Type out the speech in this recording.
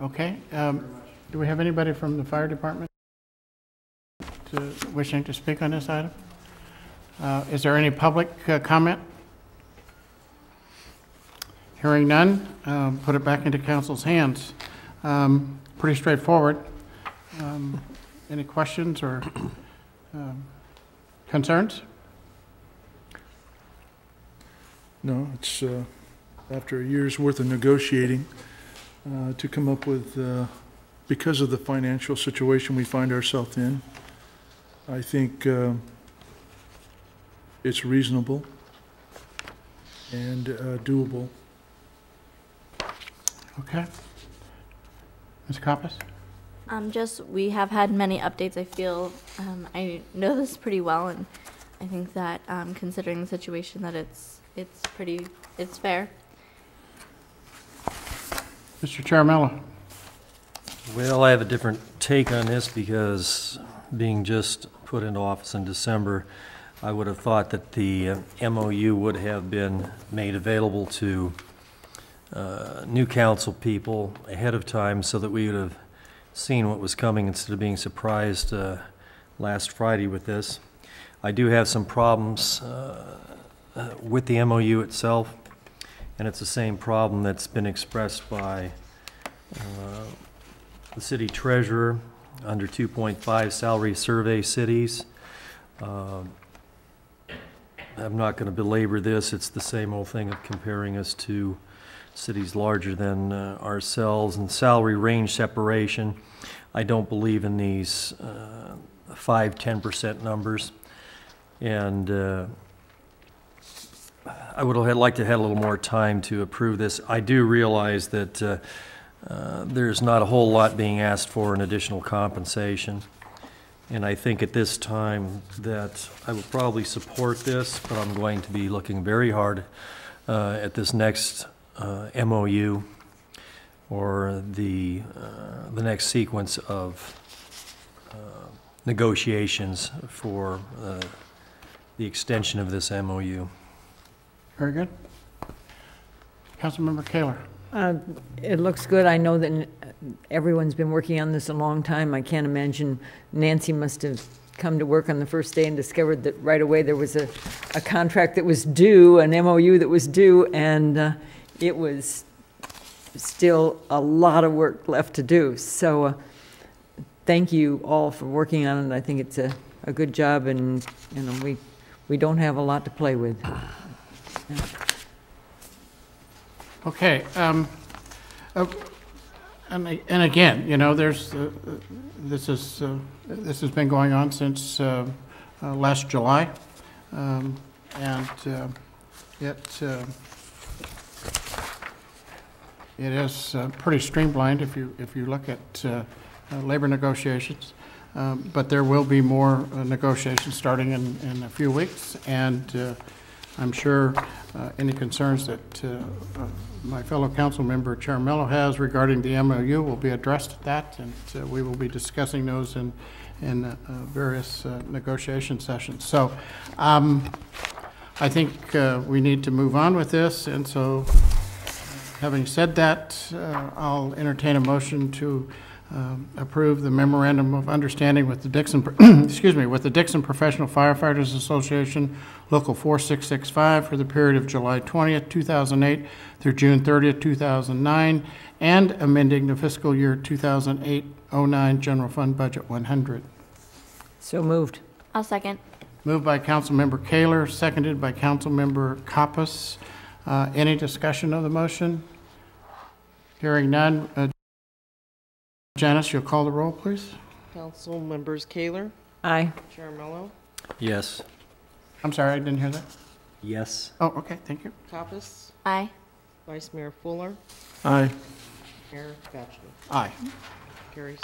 Okay. Do we have anybody from the fire department wishing to speak on this item? Is there any public comment? Hearing none, put it back into council's hands. Pretty straightforward. Any questions or concerns? No, it's after a year's worth of negotiating to come up with, because of the financial situation we find ourselves in, I think it's reasonable and doable. Okay. Ms. Koppas? We have had many updates. I feel I know this pretty well, and I think that considering the situation, that it's fair. Mr. Charamello? Well, I have a different take on this because being just put into office in December, I would have thought that the MOU would have been made available to new council people ahead of time so that we would have seen what was coming instead of being surprised last Friday with this. I do have some problems with the MOU itself, and it's the same problem that's been expressed by the city treasurer under 2.5 salary survey cities. I'm not going to belabor this. It's the same old thing of comparing us to cities larger than ourselves and salary range separation. I don't believe in these 5–10% numbers, and I would have liked to have a little more time to approve this. I do realize that there's not a whole lot being asked for in additional compensation, and I think at this time that I will probably support this, but I'm going to be looking very hard at this next MOU or the next sequence of negotiations for the extension of this MOU. Very good. Councilmember Kaler? It looks good. I know that everyone's been working on this a long time. I can't imagine Nancy must have come to work on the first day and discovered that right away there was a contract that was due, an MOU that was due, and it was still a lot of work left to do. So thank you all for working on it. I think it's a good job, and you know we don't have a lot to play with. Yeah. Okay. And again, you know, there's this has been going on since last July, and it is pretty streamlined if you look at labor negotiations. But there will be more negotiations starting in a few weeks, and I'm sure any concerns that my fellow council member Charamello has regarding the MOU will be addressed at that, and we will be discussing those in various negotiation sessions. So I think we need to move on with this, and so having said that, I'll entertain a motion to approve the memorandum of understanding with the Dixon, with the Dixon Professional Firefighters Association, Local 4665, for the period of July 20th, 2008 through June 30th, 2009, and amending the fiscal year 2008-09 General Fund Budget 100. So moved. I'll second. Moved by Councilmember Kaler, seconded by Councilmember Koppas. Any discussion of the motion? Hearing none. Janice, you'll call the roll, please. Council members Kaler. Aye. Charamello. Yes. I'm sorry, I didn't hear that. Yes. Oh, okay, thank you. Koppas. Aye. Vice Mayor Fuller. Aye. Mayor Batchelor. Aye. Carries.